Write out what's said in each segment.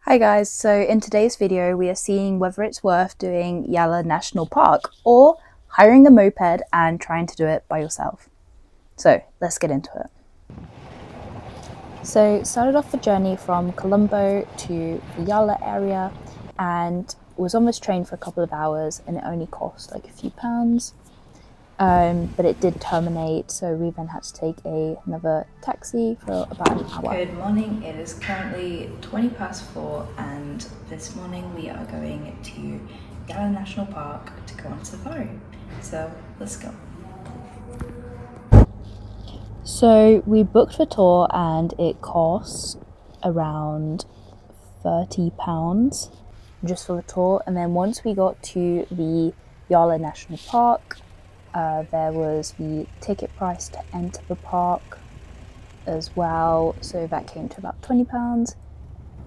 Hi guys, so in today's video we are seeing whether it's worth doing Yala National Park or hiring a moped and trying to do it by yourself. So let's get into it. So started off the journey from Colombo to the Yala area and was on this train for a couple of hours and it only cost like a few pounds. But it did terminate, so we then had to take another taxi for about an hour. Good morning, it is currently 4:20 and this morning we are going to Yala National Park to go on safari. So let's go. So we booked the tour and it cost around £30 just for the tour, and then once we got to the Yala National Park, there was the ticket price to enter the park as well, so that came to about £20.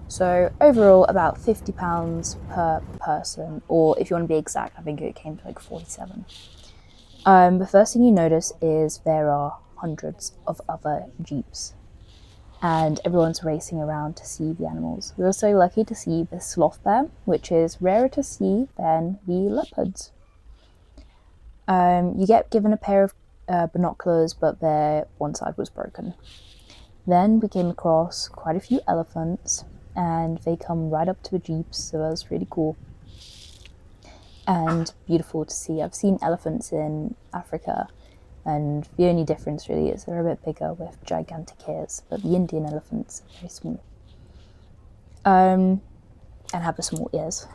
So overall about £50 per person, or if you want to be exact, I think it came to like 47. The first thing you notice is there are hundreds of other jeeps and everyone's racing around to see the animals. We were so lucky to see the sloth bear, which is rarer to see than the leopards. You get given a pair of binoculars, but one side was broken. Then we came across quite a few elephants, and they come right up to the jeeps, so that was really cool and beautiful to see. I've seen elephants in Africa, and the only difference really is they're a bit bigger with gigantic ears, but the Indian elephants are very small and have the small ears.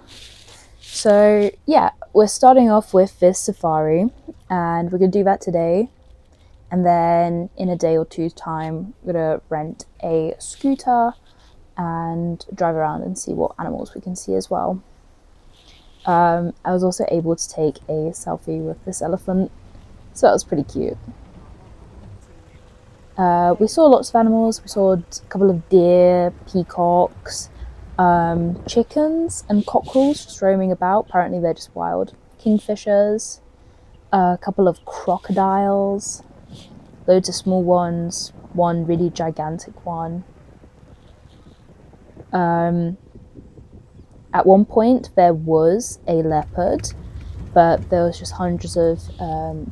So yeah, we're starting off with this safari and we're going to do that today, and then in a day or two's time we're going to rent a scooter and drive around and see what animals we can see as well. I was also able to take a selfie with this elephant, so that was pretty cute. We saw lots of animals. We saw a couple of deer, peacocks, chickens and cockerels just roaming about. Apparently they're just wild. Kingfishers, a couple of crocodiles, loads of small ones, one really gigantic one. At one point there was a leopard, but there was just hundreds of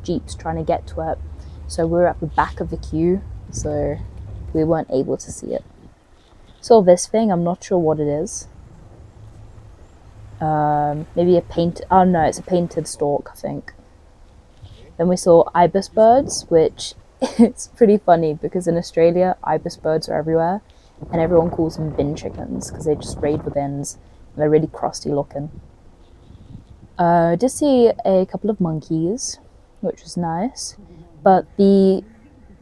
jeeps trying to get to it, so we were at the back of the queue, so we weren't able to see it. Saw this thing, I'm not sure what it is. Maybe it's a painted stork, I think. Then we saw ibis birds, which is pretty funny because in Australia ibis birds are everywhere and everyone calls them bin chickens because they just raid the bins and they're really crusty looking. I did see a couple of monkeys, which was nice, but the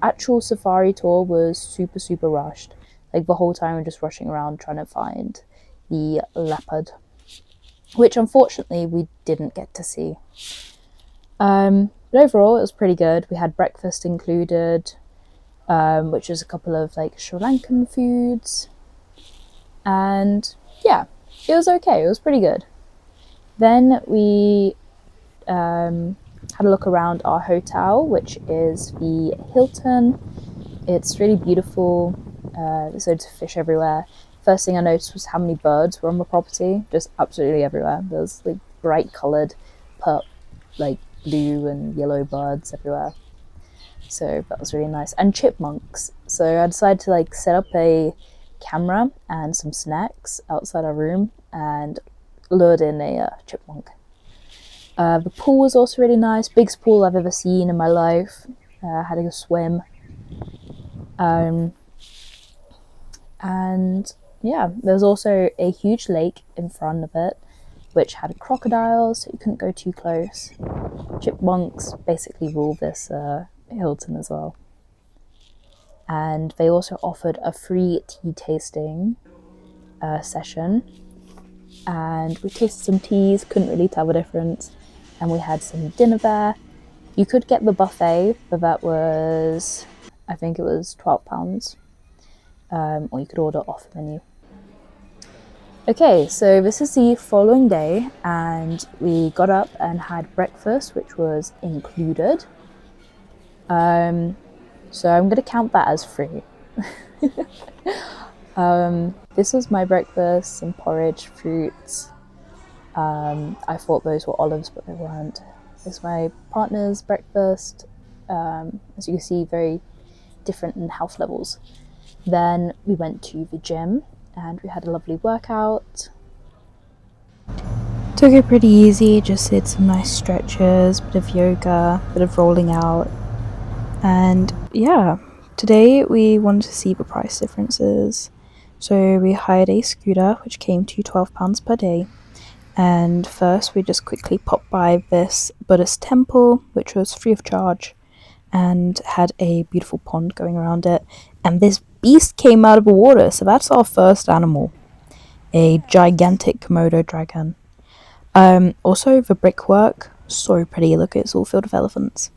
actual safari tour was super rushed. Like the whole time we're just rushing around trying to find the leopard, which unfortunately we didn't get to see. But overall it was pretty good. We had breakfast included, which was a couple of like Sri Lankan foods, and yeah, it was okay. It was pretty good. Then we had a look around our hotel, which is the Hilton. It's really beautiful. There's loads of fish everywhere. First thing I noticed was how many birds were on the property, just absolutely everywhere. There's like bright coloured, like blue and yellow birds everywhere. So that was really nice. And chipmunks. So I decided to like set up a camera and some snacks outside our room and lured in a chipmunk. The pool was also really nice, biggest pool I've ever seen in my life. Had a swim. And yeah, there's also a huge lake in front of it, which had crocodiles, so you couldn't go too close. Chipmunks basically rule this Hilton as well. And they also offered a free tea tasting session. And we tasted some teas, couldn't really tell the difference. And we had some dinner there. You could get the buffet, but that was, I think it was £12. Or you could order off the menu. Okay, so this is the following day, and we got up and had breakfast, which was included. So I'm going to count that as free. This was my breakfast: some porridge, fruits. I thought those were olives, but they weren't. It's my partner's breakfast. As you can see, very different in health levels. Then we went to the gym and we had a lovely workout. Took it pretty easy, just did some nice stretches, bit of yoga, bit of rolling out. And yeah, today we wanted to see the price differences. So we hired a scooter, which came to £12 per day. And first we just quickly popped by this Buddhist temple, which was free of charge and had a beautiful pond going around it. And this beast came out of the water, so that's our first animal. A gigantic Komodo dragon. Also, the brickwork, so pretty. Look, it's all filled with elephants.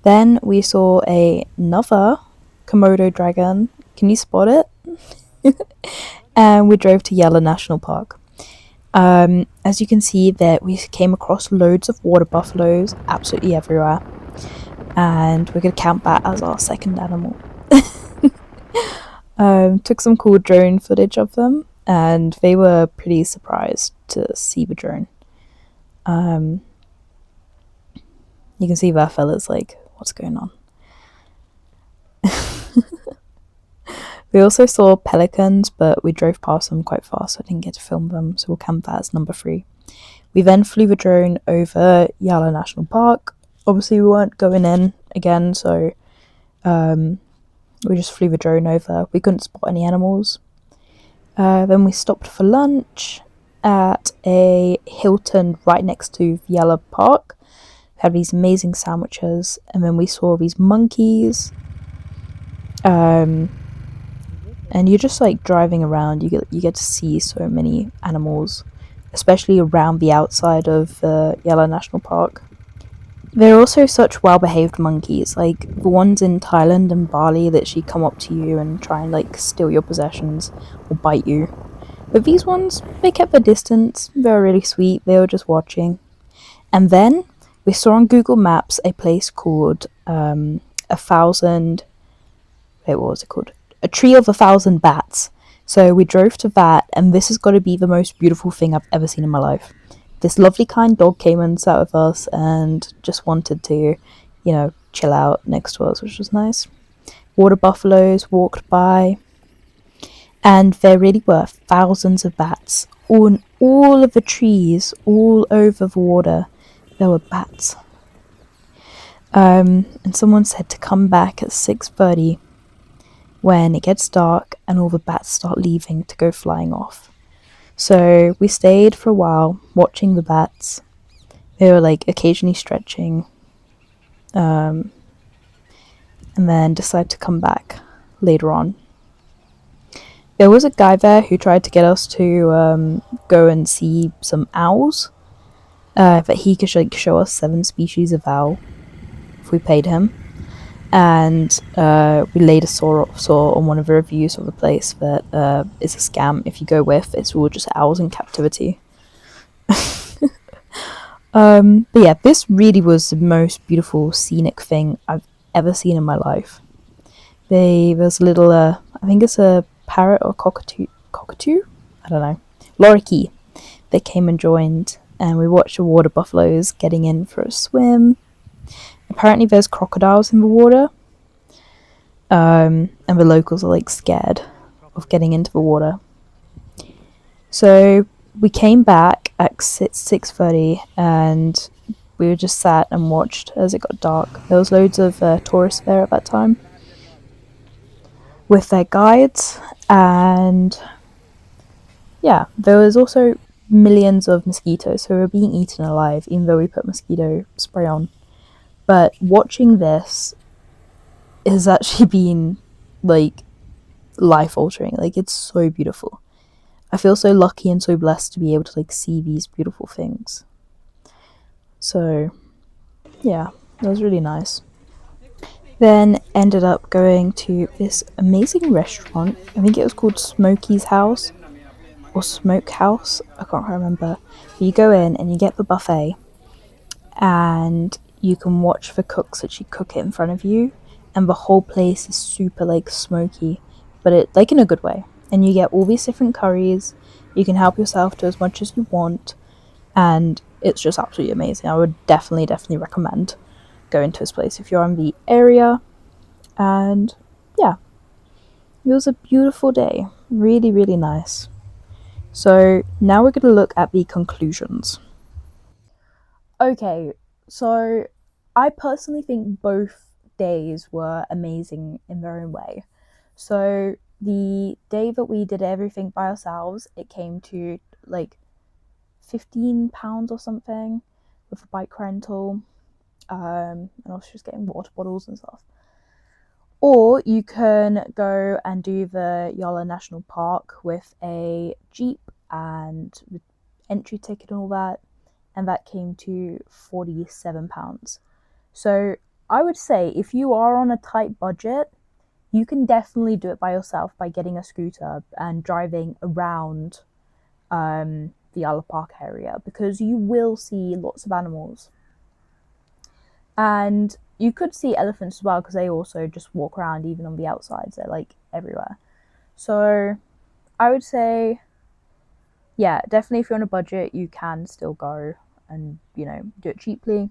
Then we saw another Komodo dragon. Can you spot it? And we drove to Yala National Park. As you can see, that we came across loads of water buffaloes absolutely everywhere. And we're going to count that as our second animal. Took some cool drone footage of them, and they were pretty surprised to see the drone. You can see that fella's like, what's going on? We also saw pelicans, but we drove past them quite fast, so I didn't get to film them, so we'll count that as number 3. We then flew the drone over Yala National Park. Obviously, we weren't going in again, so we just flew the drone over. We couldn't spot any animals. Then we stopped for lunch at a Hilton right next to Yala Park. Had these amazing sandwiches, and then we saw these monkeys. And you're just like driving around, you get to see so many animals, especially around the outside of Yala National Park. They're also such well-behaved monkeys, like the ones in Thailand and Bali that actually come up to you and try and like steal your possessions or bite you. But these ones, they kept their distance. They were really sweet. They were just watching. And then we saw on Google Maps a place called A Tree of 1,000 Bats. So we drove to that, and this has got to be the most beautiful thing I've ever seen in my life. This lovely kind dog came and sat with us and just wanted to, chill out next to us, which was nice. Water buffaloes walked by, and there really were thousands of bats on all of the trees, all over the water. There were bats. And someone said to come back at 6:30 when it gets dark and all the bats start leaving to go flying off. So we stayed for a while watching the bats. They were like occasionally stretching, and then decided to come back later on. There was a guy there who tried to get us to go and see some owls, that he could show us 7 species of owl if we paid him. And we later saw on one of the reviews of the place that it's a scam. If you go with, it's all just owls in captivity. But yeah, this really was the most beautiful scenic thing I've ever seen in my life. There's a little, I think it's a parrot or cockatoo? I don't know. Lorikeet. They came and joined, and we watched the water buffaloes getting in for a swim. Apparently there's crocodiles in the water, and the locals are like scared of getting into the water. So we came back at 6:30, and we just sat and watched as it got dark. There was loads of tourists there at that time with their guides, and yeah, there was also millions of mosquitoes, so we were being eaten alive even though we put mosquito spray on. But watching this has actually been like life altering. Like, it's so beautiful. I feel so lucky and so blessed to be able to like see these beautiful things. So yeah, it was really nice. Then ended up going to this amazing restaurant. I think it was called Smokey's House or Smoke House. I can't remember. But you go in and you get the buffet, and you can watch the cooks actually cook it in front of you, and the whole place is super like smoky, but it like in a good way. and you get all these different curries. You can help yourself to as much as you want, and it's just absolutely amazing. I would definitely recommend going to this place if you're in the area. And yeah, it was a beautiful day, really nice. So now we're going to look at the conclusions. Okay, so I personally think both days were amazing in their own way. So the day that we did everything by ourselves, it came to like £15 or something with a bike rental, and also just getting water bottles and stuff. Or you can go and do the Yala National Park with a jeep and the entry ticket and all that, and that came to £47. So I would say if you are on a tight budget, you can definitely do it by yourself by getting a scooter and driving around the Yala Park area, because you will see lots of animals. And you could see elephants as well, because they also just walk around even on the outsides. They're like everywhere. So I would say, yeah, definitely if you're on a budget, you can still go and, you know, do it cheaply.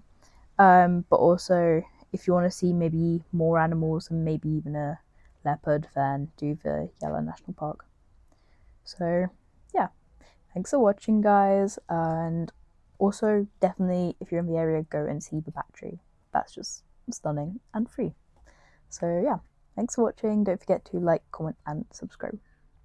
But also, if you want to see maybe more animals and maybe even a leopard, then do the Yala National Park. So, yeah, thanks for watching, guys. And also, definitely, if you're in the area, go and see the battery. That's just stunning and free. So, yeah, thanks for watching. Don't forget to like, comment, and subscribe.